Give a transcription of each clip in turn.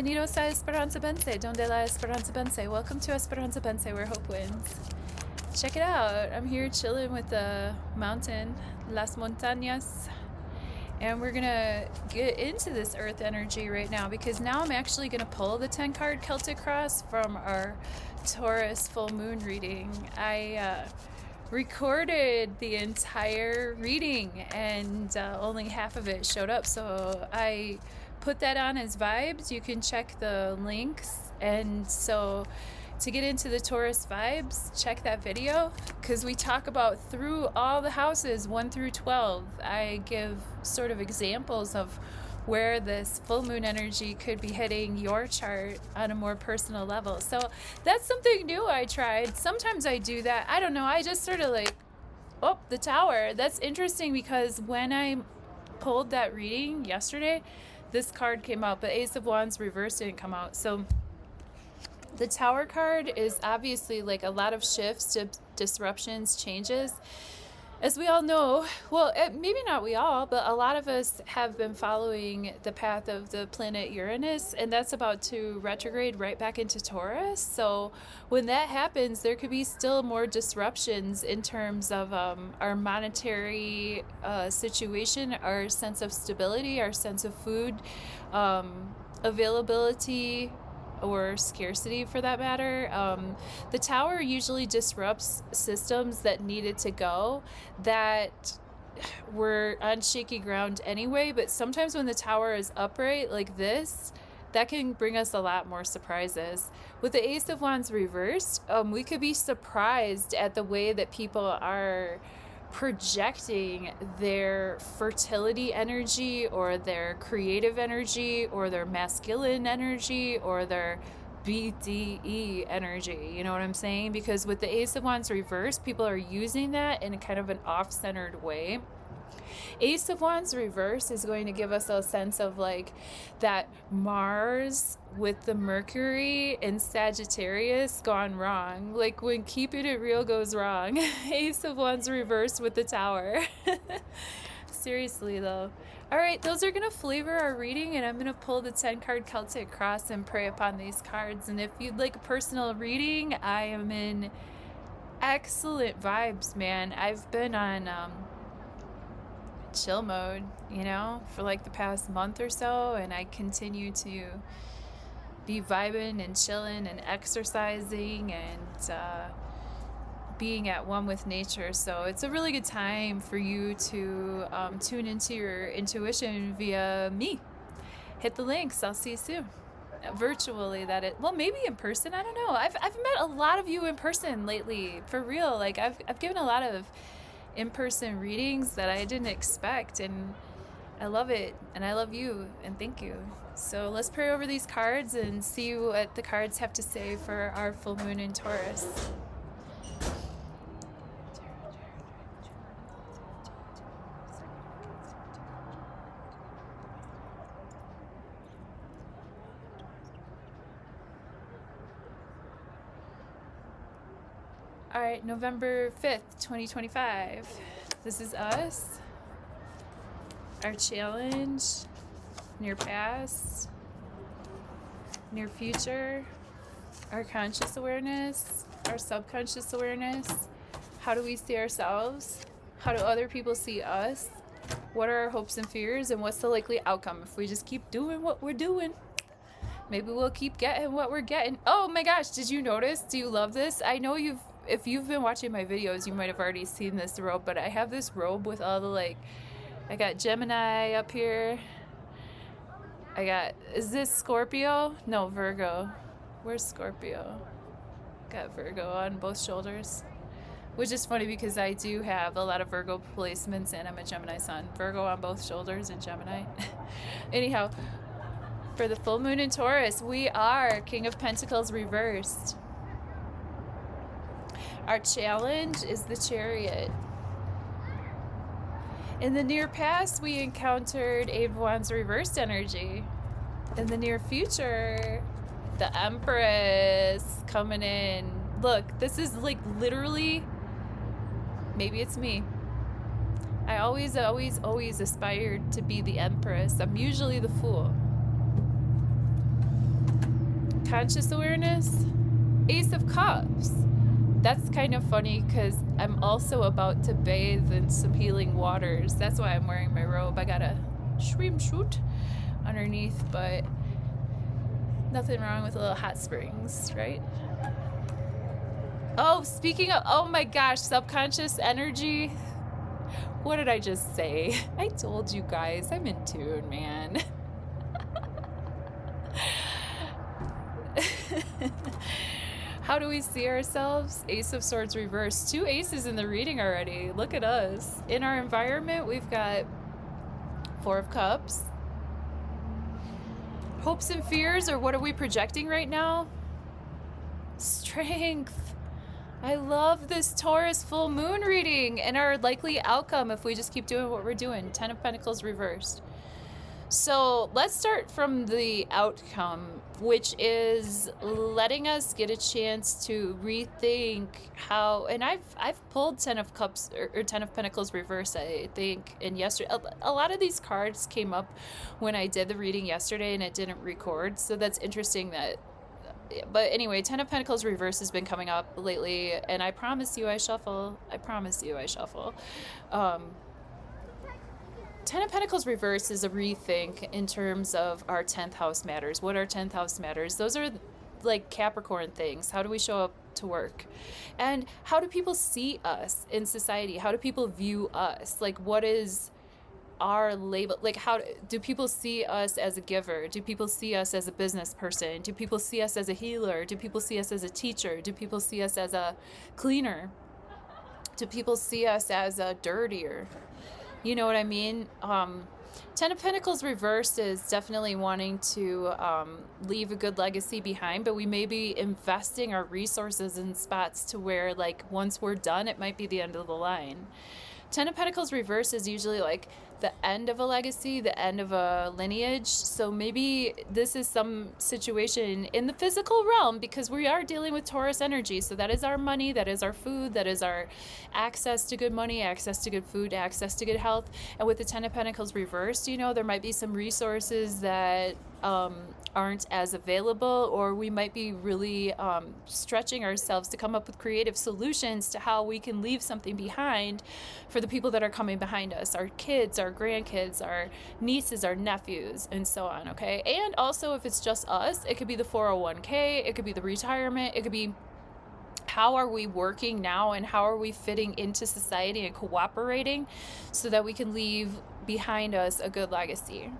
Bienvenidos a EsperanzaVence, donde la esperanza vence. Welcome to EsperanzaVence, where hope wins. Check it out. I'm here chilling with the mountain, Las Montañas. And we're gonna get into this earth energy right now, because now I'm actually gonna pull the 10 card Celtic Cross from our Taurus full moon reading. I recorded the entire reading and only half of it showed up, so I put that on as vibes. You can check the links. And so to get into the Taurus vibes, check that video, because we talk about through all the houses 1 through 12. I give sort of examples of where this full moon energy could be hitting your chart on a more personal level. So that's something new I tried. Sometimes I do that. I don't know. I just sort of like, oh, the Tower. That's interesting, because when I pulled that reading yesterday, this card came out, but Ace of Wands reversed didn't come out. So the Tower card is obviously like a lot of shifts, disruptions, changes. As we all know, well, maybe not we all, but a lot of us have been following the path of the planet Uranus, and that's about to retrograde right back into Taurus. So when that happens, there could be still more disruptions in terms of our monetary situation, our sense of stability, our sense of food availability, or scarcity for that matter. The Tower usually disrupts systems that needed to go, that were on shaky ground anyway, but sometimes when the Tower is upright like this, that can bring us a lot more surprises. With the Ace of Wands reversed, we could be surprised at the way that people are projecting their fertility energy, or their creative energy, or their masculine energy, or their BDE energy. You know what I'm saying? Because with the Ace of Wands reversed, people are using that in kind of an off-centered way. Ace of Wands reverse is going to give us a sense of like that Mars with the Mercury in Sagittarius gone wrong. Like when keeping it real goes wrong. Ace of Wands reversed with the Tower. Seriously though. All right, those are going to flavor our reading, and I'm going to pull the 10 card Celtic Cross and pray upon these cards. And if you'd like a personal reading, I am in excellent vibes, man. I've been on chill mode, you know, for like the past month or so, and I continue to be vibing and chilling and exercising and being at one with nature. So it's a really good time for you to tune into your intuition via me. Hit the links. I'll see you soon. Virtually, well, maybe in person, I don't know. I've met a lot of you in person lately, for real. Like I've given a lot of in-person readings that I didn't expect, and I love it, and I love you, and thank you. So let's pray over these cards and see what the cards have to say for our full moon in Taurus. All right, November 5th, 2025. This is us. Our challenge, near past, near future, our conscious awareness, our subconscious awareness. How do we see ourselves? How do other people see us? What are our hopes and fears? And what's the likely outcome if we just keep doing what we're doing? Maybe we'll keep getting what we're getting. Oh my gosh, did you notice? Do you love this? I know if you've been watching my videos, you might have already seen this robe, but I have this robe with all the like, I got Gemini up here. Is this Scorpio? No, Virgo. Where's Scorpio? Got Virgo on both shoulders. Which is funny because I do have a lot of Virgo placements, and I'm a Gemini sun. Virgo on both shoulders and Gemini. Anyhow, for the full moon in Taurus, we are King of Pentacles reversed. Our challenge is the Chariot. In the near past, we encountered Eight of Wands reversed energy. In the near future, the Empress coming in. Look, this is like literally, maybe it's me. I always aspired to be the Empress. I'm usually the Fool. Conscious awareness. Ace of Cups. That's kind of funny because I'm also about to bathe in some healing waters. That's why I'm wearing my robe. I got a swimsuit underneath, but nothing wrong with a little hot springs, right? Oh, speaking of, oh my gosh, subconscious energy. What did I just say? I told you guys, I'm in tune, man. How do we see ourselves? Ace of Swords reversed. 2 aces in the reading already. Look at us. In our environment, we've got 4 of Cups. Hopes and fears, or what are we projecting right now? Strength. I love this Taurus full moon reading and our likely outcome if we just keep doing what we're doing. 10 of Pentacles reversed. So let's start from the outcome, which is letting us get a chance to rethink how, and I've pulled 10 of Cups or 10 of Pentacles reverse, I think, and yesterday. A lot of these cards came up when I did the reading yesterday and it didn't record. So that's interesting that, but anyway, 10 of Pentacles reverse has been coming up lately, and I promise you I shuffle. I promise you I shuffle. 10 of Pentacles reverse is a rethink in terms of our 10th house matters. What our 10th house matters? Those are like Capricorn things. How do we show up to work? And how do people see us in society? How do people view us? Like, what is our label? Like, how do people see us as a giver? Do people see us as a business person? Do people see us as a healer? Do people see us as a teacher? Do people see us as a cleaner? Do people see us as a dirtier? You know what I mean? 10 of Pentacles reversed is definitely wanting to leave a good legacy behind, but we may be investing our resources in spots to where, like, once we're done, it might be the end of the line. 10 of Pentacles reverse is usually like the end of a legacy, the end of a lineage. So maybe this is some situation in the physical realm, because we are dealing with Taurus energy. So that is our money, that is our food, that is our access to good money, access to good food, access to good health. And with the 10 of Pentacles reversed, you know, there might be some resources that aren't as available, or we might be really stretching ourselves to come up with creative solutions to how we can leave something behind for the people that are coming behind us, our kids, our grandkids, our nieces, our nephews, and so on, okay? And also, if it's just us, it could be the 401k, it could be the retirement, it could be how are we working now and how are we fitting into society and cooperating so that we can leave behind us a good legacy.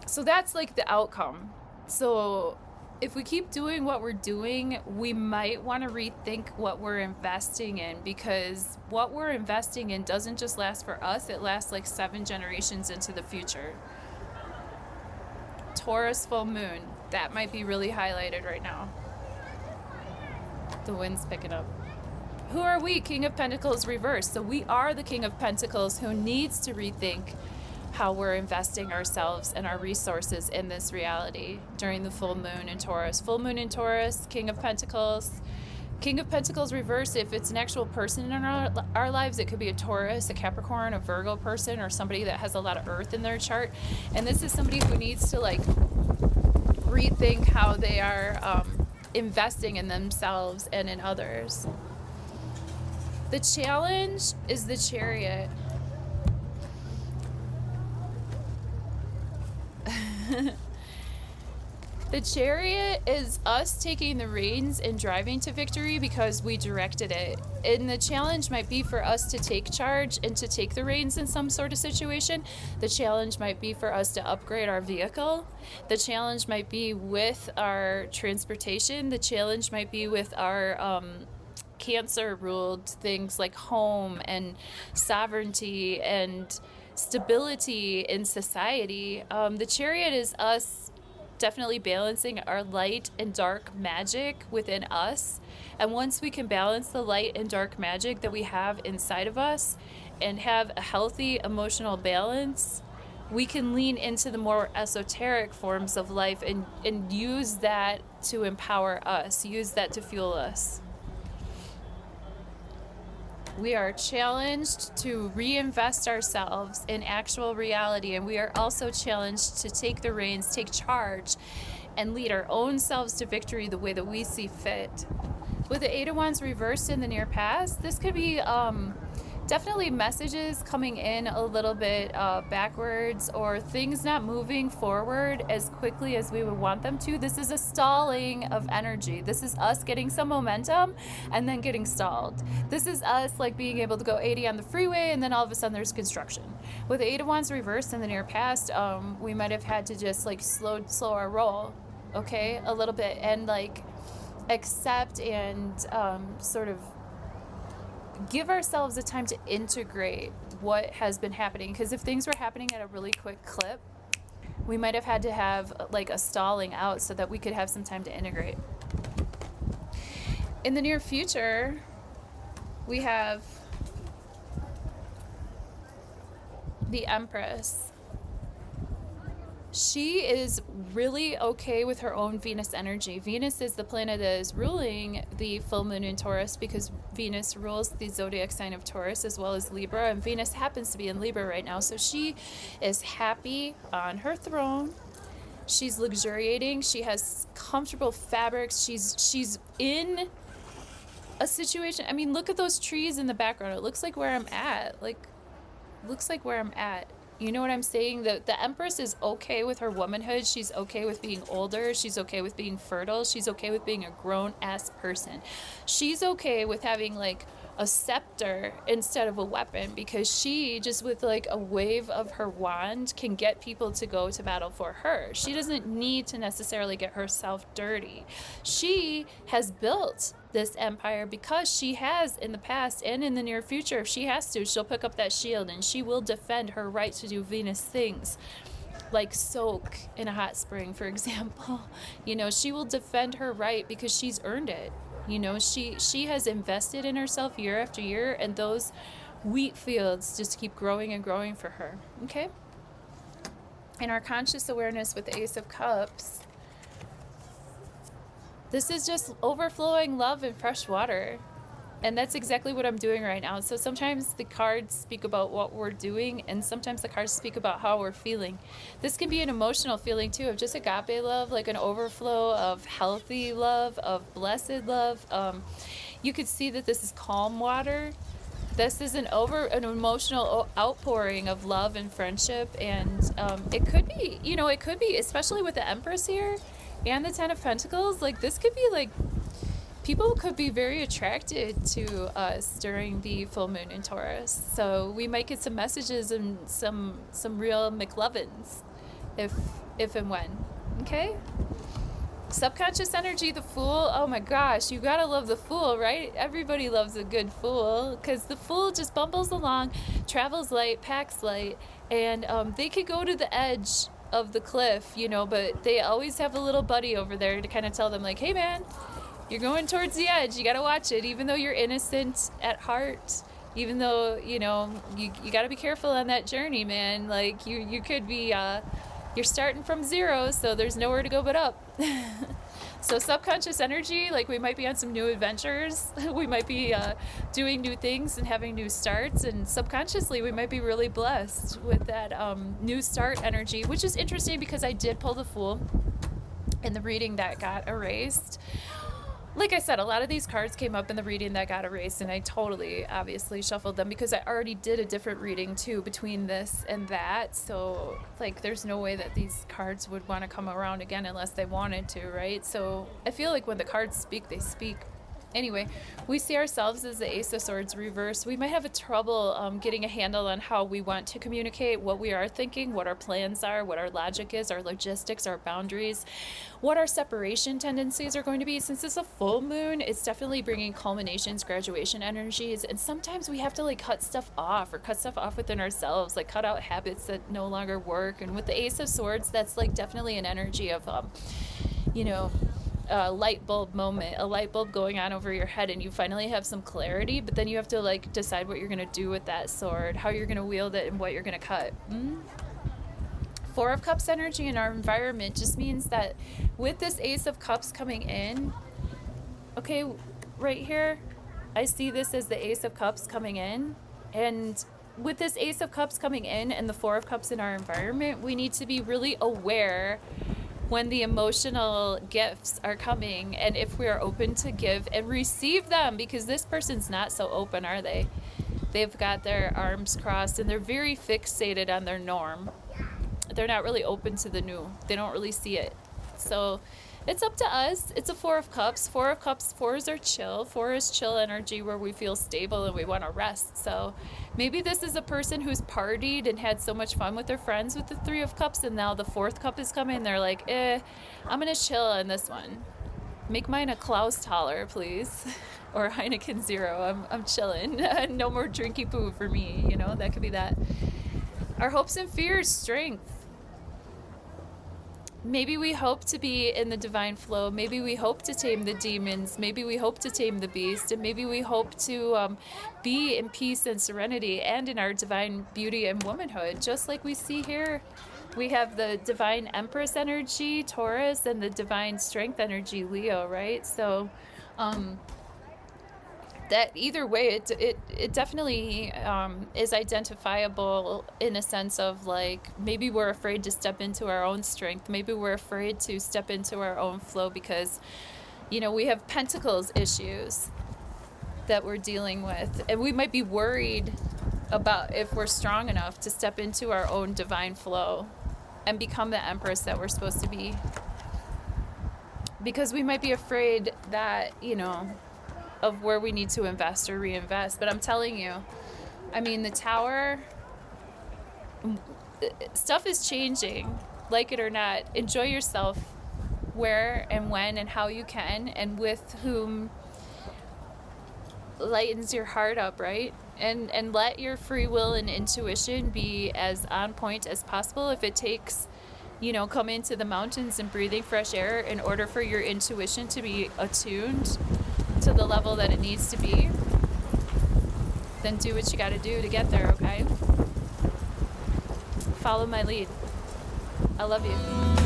So that's like the outcome. So if we keep doing what we're doing, we might want to rethink what we're investing in, because what we're investing in doesn't just last for us, it lasts like 7 generations into the future. Taurus full moon, that might be really highlighted right now. The wind's picking up. Who are we? King of Pentacles reversed. So we are the King of Pentacles who needs to rethink how we're investing ourselves and our resources in this reality during the full moon in Taurus. Full moon in Taurus, King of Pentacles. King of Pentacles reverse, if it's an actual person in our lives, it could be a Taurus, a Capricorn, a Virgo person, or somebody that has a lot of earth in their chart. And this is somebody who needs to like rethink how they are investing in themselves and in others. The challenge is the Chariot. The Chariot is us taking the reins and driving to victory because we directed it. And the challenge might be for us to take charge and to take the reins in some sort of situation. The challenge might be for us to upgrade our vehicle. The challenge might be with our transportation. The challenge might be with our Cancer ruled things like home and sovereignty and stability in society. The Chariot is us definitely balancing our light and dark magic within us. And once we can balance the light and dark magic that we have inside of us and have a healthy emotional balance, we can lean into the more esoteric forms of life and use that to empower us, use that to fuel us. We are challenged to reinvest ourselves in actual reality, and we are also challenged to take the reins, take charge and lead our own selves to victory the way that we see fit. With the Eight of Wands reversed in the near past, this could be definitely messages coming in a little bit backwards, or things not moving forward as quickly as we would want them to. This is a stalling of energy. This is us getting some momentum and then getting stalled. This is us like being able to go 80 on the freeway and then all of a sudden there's construction. With the Eight of Wands reversed in the near past, we might have had to just like slow our roll, okay, a little bit, and like accept and sort of give ourselves a time to integrate what has been happening. Because if things were happening at a really quick clip, we might have had to have like a stalling out so that we could have some time to integrate. In the near future, we have the Empress. She is really okay with her own Venus energy. Venus is the planet that is ruling the full moon in Taurus, because Venus rules the zodiac sign of Taurus as well as Libra, and Venus happens to be in Libra right now. So she is happy on her throne. She's luxuriating. She has comfortable fabrics. She's in a situation. I mean, look at those trees in the background. It looks like where I'm at. Looks like where I'm at. You know what I'm saying? The Empress is okay with her womanhood. She's okay with being older. She's okay with being fertile. She's okay with being a grown-ass person. She's okay with having like a scepter instead of a weapon, because she just with like a wave of her wand can get people to go to battle for her. She doesn't need to necessarily get herself dirty. She has built this empire because she has in the past and in the near future. If she has to, she'll pick up that shield and she will defend her right to do Venus things, like soak in a hot spring, for example. You know, she will defend her right because she's earned it. You know, she has invested in herself year after year, and those wheat fields just keep growing and growing for her. Okay? In our conscious awareness with the Ace of Cups, this is just overflowing love and fresh water. And that's exactly what I'm doing right now. So sometimes the cards speak about what we're doing, and sometimes the cards speak about how we're feeling. This can be an emotional feeling too, of just agape love, like an overflow of healthy love, of blessed love. You could see that this is calm water. This is an emotional outpouring of love and friendship. And it could be, you know, it could be, especially with the Empress here and the Ten of Pentacles, like this could be like, people could be very attracted to us during the full moon in Taurus. So we might get some messages and some real McLovins if and when. Okay? Subconscious energy, the Fool. Oh my gosh, you gotta love the Fool, right? Everybody loves a good Fool, because the Fool just bumbles along, travels light, packs light, and they could go to the edge of the cliff, you know, but they always have a little buddy over there to kind of tell them like, hey man, you're going towards the edge. You got to watch it. Even though you're innocent at heart, even though, you know, you got to be careful on that journey, man. Like you could be, you're starting from zero, so there's nowhere to go but up. So subconscious energy, like we might be on some new adventures. We might be doing new things and having new starts. And subconsciously, we might be really blessed with that new start energy, which is interesting because I did pull the Fool in the reading that got erased. Like I said, a lot of these cards came up in the reading that got erased, and I totally, obviously, shuffled them because I already did a different reading, too, between this and that. So, like, there's no way that these cards would want to come around again unless they wanted to, right? So, I feel like when the cards speak, they speak. Anyway, we see ourselves as the Ace of Swords reversed. We might have a trouble getting a handle on how we want to communicate, what we are thinking, what our plans are, what our logic is, our logistics, our boundaries, what our separation tendencies are going to be. Since it's a full moon, it's definitely bringing culminations, graduation energies, and sometimes we have to like cut stuff off or cut stuff off within ourselves, like cut out habits that no longer work. And with the Ace of Swords, that's like definitely an energy of, you know, a light bulb moment, a light bulb going on over your head, and you finally have some clarity, but then you have to like decide what you're going to do with that sword, how you're going to wield it, and what you're going to cut. Four of Cups energy in our environment just means that with this Ace of Cups coming in, okay, right here, I see this as the Ace of Cups coming in, and with this Ace of Cups coming in and the Four of Cups in our environment, we need to be really aware when the emotional gifts are coming, and if we are open to give and receive them, because this person's not so open, are they? They've got their arms crossed and they're very fixated on their norm. They're not really open to the new. They don't really see it. So it's up to us. It's a Four of Cups. Four of Cups, fours are chill. Four is chill energy where we feel stable and we want to rest. So maybe this is a person who's partied and had so much fun with their friends with the Three of Cups, and now the Fourth Cup is coming. They're like, I'm going to chill on this one. Make mine a Klaus Taller, please. Or Heineken Zero. I'm chilling. No more drinky poo for me. You know, that could be that. Our hopes and fears, strength. Maybe we hope to be in the divine flow. Maybe we hope to tame the demons. Maybe we hope to tame the beast. And maybe we hope to be in peace and serenity and in our divine beauty and womanhood. Just like we see here, we have the divine Empress energy, Taurus, and the divine strength energy, Leo, right? So that either way, it definitely is identifiable in a sense of like, maybe we're afraid to step into our own strength. Maybe we're afraid to step into our own flow because, you know, we have pentacles issues that we're dealing with. And we might be worried about if we're strong enough to step into our own divine flow and become the Empress that we're supposed to be. Because we might be afraid that, you know, of where we need to invest or reinvest. But I'm telling you, I mean, the Tower, stuff is changing, like it or not. Enjoy yourself where and when and how you can, and with whom lightens your heart up, right? And let your free will and intuition be as on point as possible. If it takes, you know, coming to the mountains and breathing fresh air in order for your intuition to be attuned to the level that it needs to be, then do what you got to do to get there, okay? Follow my lead. I love you.